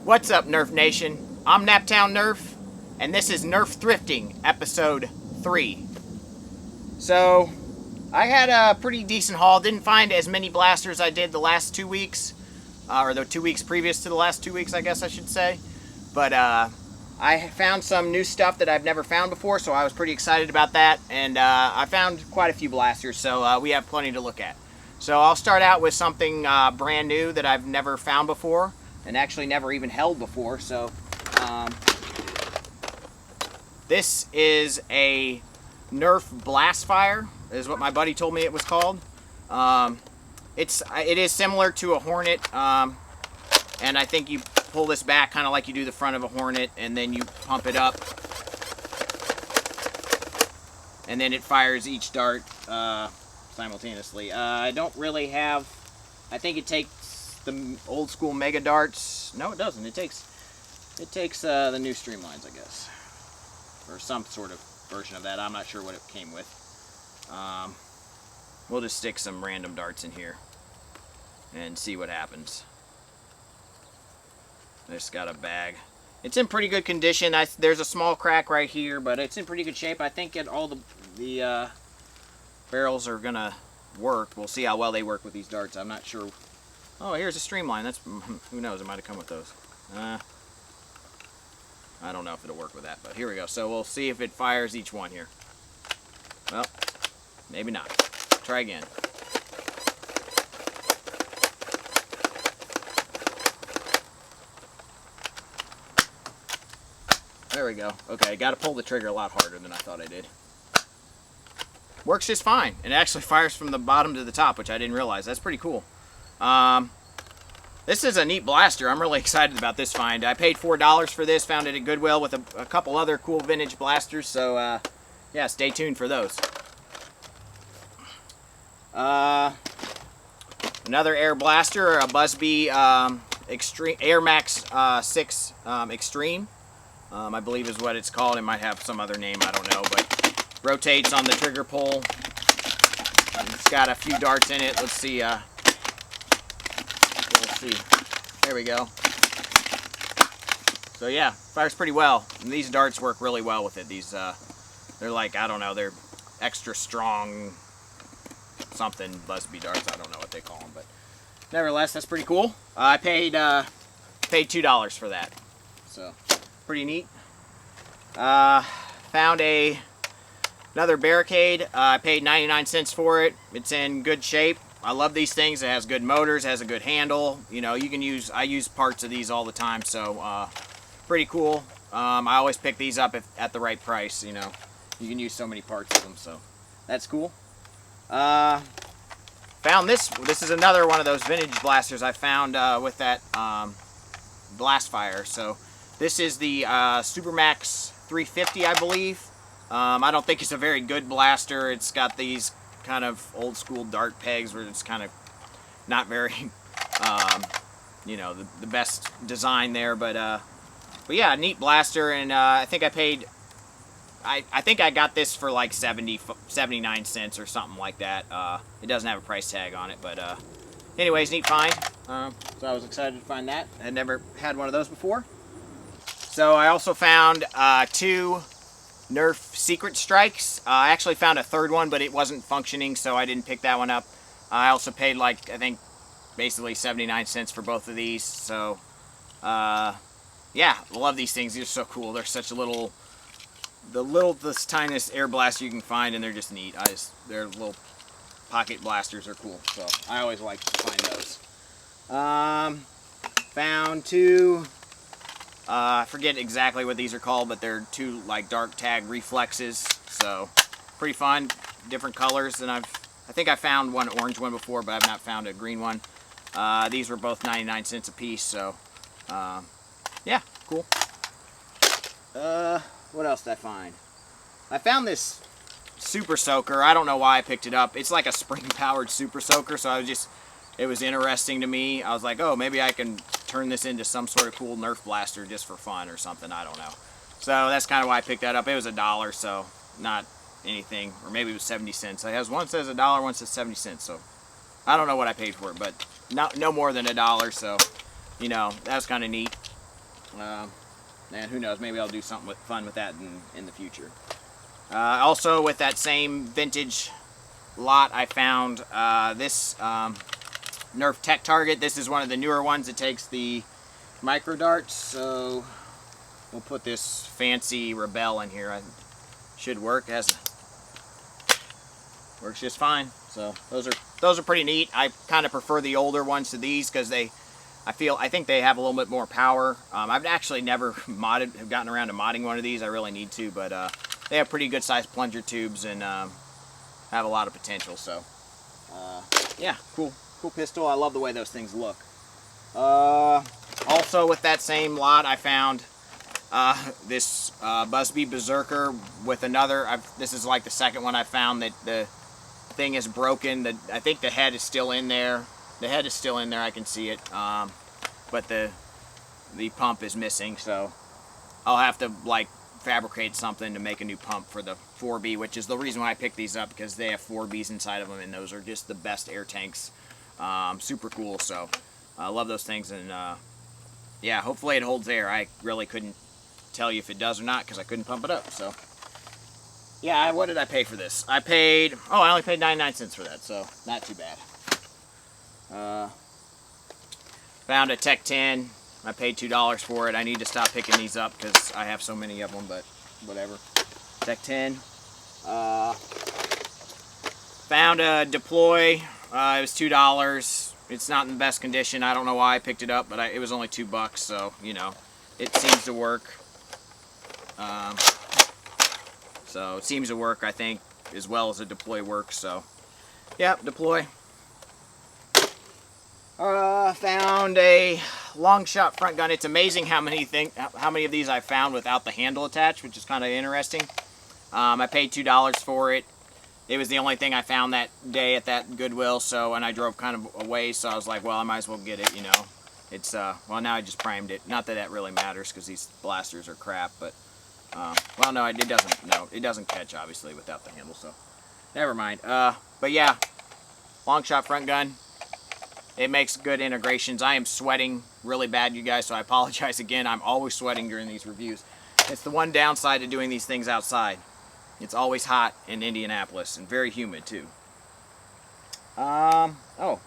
What's up, Nerf Nation? I'm Naptown Nerf, and this is Nerf Thrifting, Episode 3. So, I had a pretty decent haul. Didn't find as many blasters I did the last 2 weeks, or the 2 weeks previous to the last 2 weeks, I guess I should say. But I found some new stuff that I've never found before, so I was pretty excited about that. And I found quite a few blasters, so we have plenty to look at. So I'll start out with something brand new that I've never found before, and actually never even held before. So this is a Nerf Blastfire, is what my buddy told me it was called. It is similar to a Hornet, and I think you pull this back kind of like you do the front of a Hornet, and then you pump it up, and then it fires each dart simultaneously. I don't really have, I think it takes the old school Mega Darts. No, it doesn't. It takes the new Streamlines, I guess, or some sort of version of that. I'm not sure what it came with. We'll just stick some random darts in here and see what happens. I just got a bag. It's in pretty good condition. There's a small crack right here, but it's in pretty good shape. I think all the barrels are gonna work. We'll see how well they work with these darts. I'm not sure. Oh, here's a Streamline. That's, who knows? It might have come with those. I don't know if it'll work with that, but here we go. So we'll see if it fires each one here. Well, maybe not. Try again. There we go. Okay, got to pull the trigger a lot harder than I thought I did. Works just fine. It actually fires from the bottom to the top, which I didn't realize. That's pretty cool. This is a neat blaster. I'm really excited about this find. I paid $4 for this. Found it at Goodwill with a couple other cool vintage blasters. So, yeah, stay tuned for those. Another air blaster, a Busby Extreme Air Max 6 Extreme. I believe is what it's called. It might have some other name, I don't know, but rotates on the trigger pull. It's got a few darts in it. Let's see. We'll see. There we go. So yeah, fires pretty well. And these darts work really well with it. These, they're like, I don't know, they're extra strong something Busby darts. I don't know what they call them, but nevertheless, that's pretty cool. I paid $2 for that. So pretty neat. Found another barricade. I paid 99 cents for it. It's in good shape. I love these things. It has good motors, has a good handle. You know, you can use, I use parts of these all the time, so pretty cool. I always pick these up at the right price. You know, you can use so many parts of them, so that's cool. Found this. This is another one of those vintage blasters I found with that Blastfire. So this is the Supermax 350, I believe. I don't think it's a very good blaster. It's got these kind of old school dart pegs where it's kind of not very, you know, the best design there. But yeah, neat blaster, and I think I paid. I think I got this for like 79 cents or something like that. It doesn't have a price tag on it, but anyways, neat find. So I was excited to find that. I had never had one of those before. So I also found 2 Nerf Secret Strikes. I actually found a third one, but it wasn't functioning, so I didn't pick that one up. I also paid like, I think, basically 79 cents for both of these. So, yeah, I love these things. They're so cool. They're such a the tiniest air blaster you can find, and they're just neat. Their little pocket blasters are cool, so I always like to find those. Found 2. I forget exactly what these are called, but they're 2 like dark tag reflexes, so pretty fun. Different colors than I think I found one orange one before, but I've not found a green one. These were both 99 cents a piece, so yeah, cool. What else did I find? I found this Super Soaker. I don't know why I picked it up. It's like a spring-powered Super Soaker, so it was interesting to me. I was like, oh, maybe I can turn this into some sort of cool Nerf blaster just for fun or something. I don't know. So that's kind of why I picked that up. It was $1, so not anything. Or maybe it was 70 cents. It has one says $1, one says 70 cents. So I don't know what I paid for it, but no more than $1. So, you know, that was kind of neat. And who knows, maybe I'll do something fun with that in the future. Also, with that same vintage lot, I found this Nerf Tech target. This is one of the newer ones. It takes the micro darts, so we'll put this fancy Rebel in here. Should work. Works just fine. So those are pretty neat. I kind of prefer the older ones to these because I think they have a little bit more power. I've actually never gotten around to modding one of these. I really need to, but they have pretty good sized plunger tubes and have a lot of potential. So yeah, cool pistol. I love the way those things look. Also with that same lot, I found this Busby Berserker with another. This is like the second one I found that the thing is broken. I think the head is still in there. The head is still in there, I can see it, but the pump is missing, so I'll have to like fabricate something to make a new pump for the 4B, which is the reason why I picked these up, because they have 4Bs inside of them, and those are just the best air tanks. Super cool, so I love those things, and yeah, hopefully it holds air. I really couldn't tell you if it does or not, because I couldn't pump it up, so yeah, what did I pay for this? I only paid 99 cents for that, so not too bad. Found a Tech 10. I paid $2 for it. I need to stop picking these up because I have so many of them, but whatever. Tech 10. Found a Deploy. It was $2. It's not in the best condition. I don't know why I picked it up, but it was only $2, so, you know, it seems to work. So it seems to work, I think, as well as a Deploy works, so. Yep, Deploy. Found a long shot front gun. It's amazing how many of these I found without the handle attached, which is kind of interesting. I paid $2 for it. It was the only thing I found that day at that Goodwill, so, and I drove kind of away, so I was like, well, I might as well get it, you know. It's, well, now I just primed it. Not that that really matters, because these blasters are crap, but, well, no, it doesn't catch, obviously, without the handle, so, never mind. But yeah, long shot front gun. It makes good integrations. I am sweating really bad, you guys, so I apologize again. I'm always sweating during these reviews. It's the one downside to doing these things outside. It's always hot in Indianapolis and very humid too. Oh.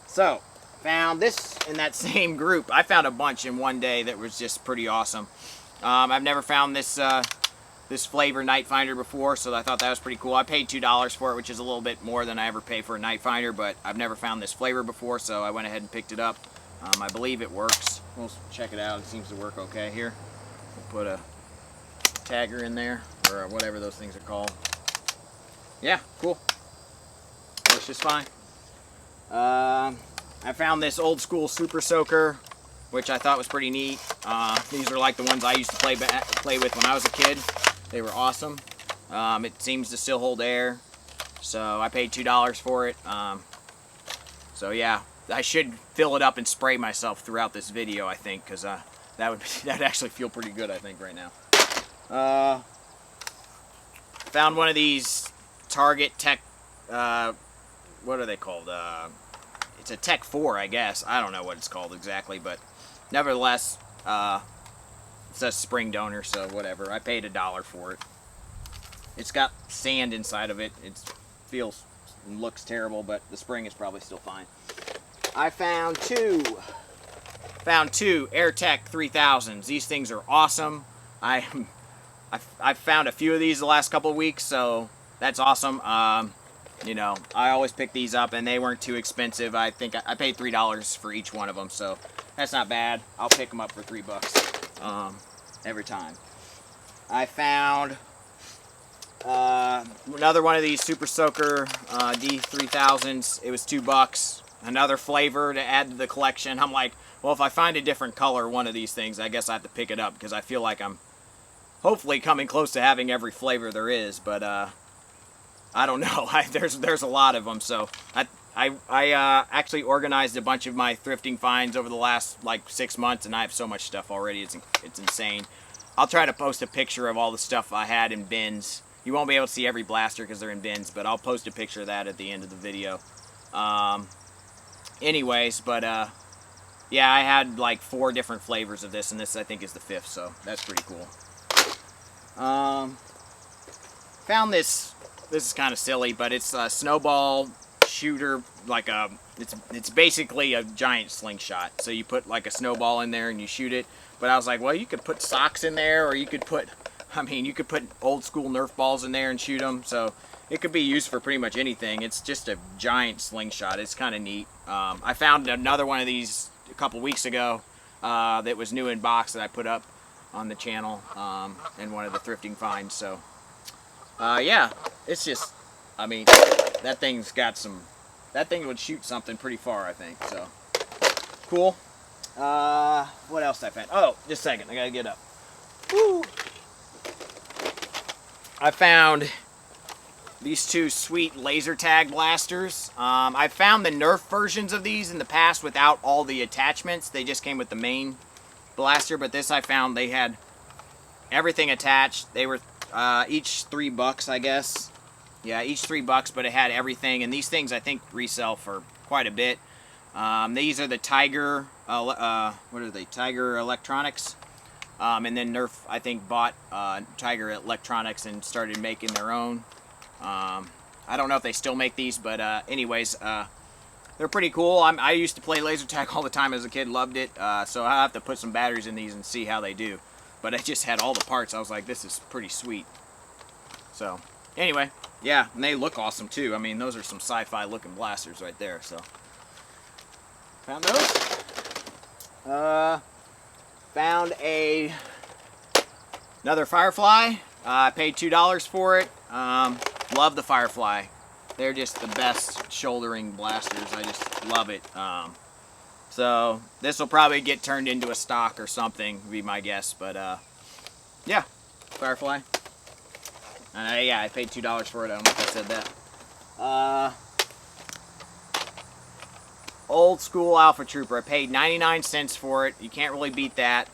So, found this in that same group. I found a bunch in one day that was just pretty awesome. I've never found this this flavor night finder before, so I thought that was pretty cool. I paid $2 for it, which is a little bit more than I ever pay for a night finder, but I've never found this flavor before, so I went ahead and picked it up. I believe it works. We'll check it out. It seems to work okay here. We'll put a tagger in there, or whatever those things are called. Yeah, cool. Works just fine. I found this old school Super Soaker, which I thought was pretty neat. These are like the ones I used to play with when I was a kid. They were awesome. It seems to still hold air, so I paid $2 for it. So yeah, I should fill it up and spray myself throughout this video, I think, because that'd actually feel pretty good, I think, right now. Found one of these Target Tech, what are they called? It's a Tech 4, I guess. I don't know what it's called exactly, but nevertheless, it says spring donor, so whatever. I paid $1 for it. It's got sand inside of it. It feels and looks terrible, but the spring is probably still fine. I found two AirTech 3000s. These things are awesome. I've found a few of these the last couple of weeks, so that's awesome. You know, I always pick these up, and they weren't too expensive. I think I paid $3 for each one of them, so that's not bad. I'll pick them up for $3 every time. I found another one of these Super Soaker D3000s. It was $2. Another flavor to add to the collection. I'm like, well, if I find a different color one of these things, I guess I have to pick it up, because I feel like I'm hopefully coming close to having every flavor there is, but I don't know. There's a lot of them, so I actually organized a bunch of my thrifting finds over the last like 6 months, and I have so much stuff already. It's insane. I'll try to post a picture of all the stuff I had in bins. You won't be able to see every blaster because they're in bins, but I'll post a picture of that at the end of the video. Anyways, but Yeah, I had like 4 different flavors of this, and this I think is the 5th, so that's pretty cool. Found this. This is kind of silly, but it's a snowball shooter. Like it's basically a giant slingshot. So you put like a snowball in there and you shoot it. But I was like, well, you could put socks in there, or you could put, I mean, you could put old school Nerf balls in there and shoot them. So it could be used for pretty much anything. It's just a giant slingshot. It's kind of neat. I found another one of these a couple weeks ago that was new in box that I put up on the channel in one of the thrifting finds. So yeah, it's just, I mean, that thing's got some, that thing would shoot something pretty far, I think. So cool. What else I found? Oh, just a second, I gotta get up. Woo! I found these 2 sweet laser tag blasters. I found the Nerf versions of these in the past without all the attachments. They just came with the main blaster, but this I found they had everything attached. They were each $3, I guess. Yeah, each $3, but it had everything. And these things I think resell for quite a bit. These are the Tiger, what are they? Tiger Electronics. And then Nerf, I think, bought Tiger Electronics and started making their own. I don't know if they still make these, but anyways, they're pretty cool. I used to play laser tag all the time as a kid, loved it. So I'll have to put some batteries in these and see how they do. But I just had all the parts. I was like, this is pretty sweet. So anyway, yeah, and they look awesome too. I mean, those are some sci-fi looking blasters right there. So found those. Found another Firefly. I paid $2 for it. Love the Firefly. They're just the best shouldering blasters. I just love it. So this will probably get turned into a stock or something, would be my guess. But yeah, Firefly. Yeah, I paid $2 for it. I don't know if I said that. Old school Alpha Trooper. I paid 99 cents for it. You can't really beat that.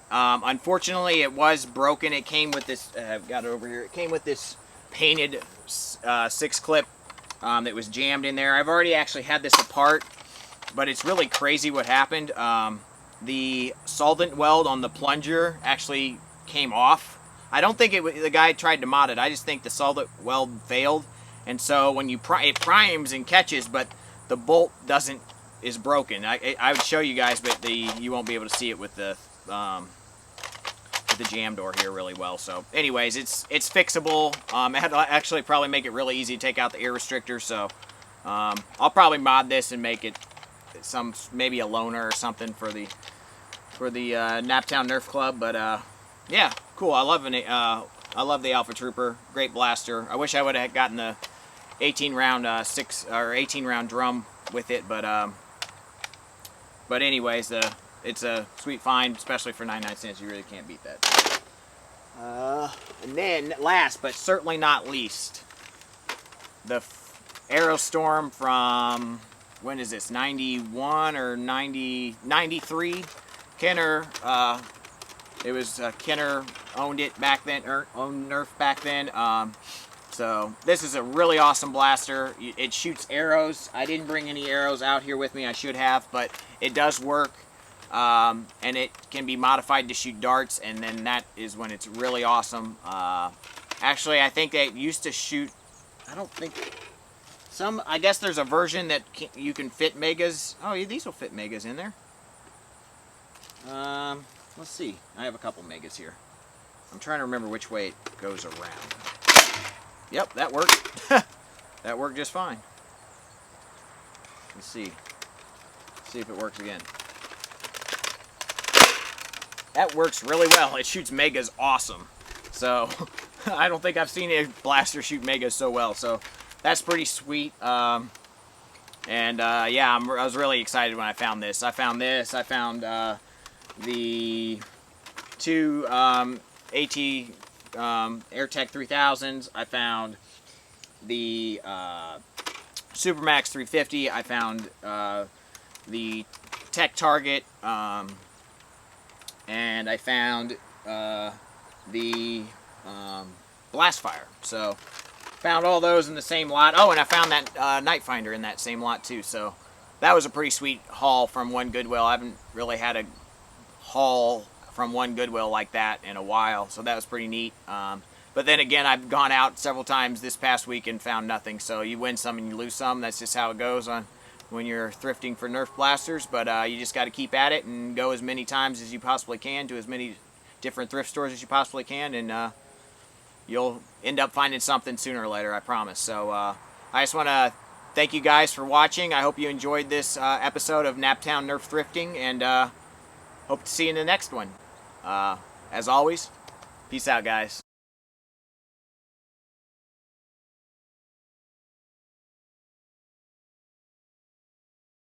Unfortunately, it was broken. It came with this. I've got it over here. It came with this painted 6-clip that was jammed in there. I've already actually had this apart, but it's really crazy what happened. The solvent weld on the plunger actually came off. I don't think the guy tried to mod it. I just think the solvent weld failed, and so when you it primes and catches, but the bolt is broken. I would show you guys, but you won't be able to see it with the jam door here really well. So anyways, it's fixable. It'll actually probably make it really easy to take out the air restrictor. So I'll probably mod this and make it maybe a loaner or something for the Naptown Nerf Club. But yeah, cool. I love the Alpha Trooper. Great blaster. I wish I would have gotten the 18 round 18 round drum with it, but anyways, it's a sweet find, especially for 99 cents. You really can't beat that. And then last but certainly not least, the Aerostorm from, when is this, 91 or 93? Kenner, it was Kenner owned it back then, owned Nerf back then. So this is a really awesome blaster. It shoots arrows. I didn't bring any arrows out here with me. I should have, but it does work. And it can be modified to shoot darts, and then that is when it's really awesome. Actually, I think they used to shoot, I guess there's a version that you can fit megas. Oh, yeah, these will fit megas in there. Let's see. I have a couple megas here. I'm trying to remember which way it goes around. Yep, that worked. That worked just fine. Let's see. See if it works again. That works really well. It shoots megas awesome. So I don't think I've seen a blaster shoot megas so well. So that's pretty sweet. Yeah, I was really excited when I found this. I found this. I found the 2 AT AirTech 3000s. I found the Supermax 350. I found the Tech Target. And I found the Blastfire. So found all those in the same lot. Oh, and I found that Night Finder in that same lot too. So that was a pretty sweet haul from one Goodwill. I haven't really had a haul from one Goodwill like that in a while, so that was pretty neat. But then again, I've gone out several times this past week and found nothing. So you win some and you lose some. That's just how it goes on when you're thrifting for Nerf blasters. But you just got to keep at it and go as many times as you possibly can to as many different thrift stores as you possibly can, and you'll end up finding something sooner or later, I promise. So I just want to thank you guys for watching. I hope you enjoyed this episode of Naptown Nerf Thrifting, and hope to see you in the next one. As always, peace out, guys.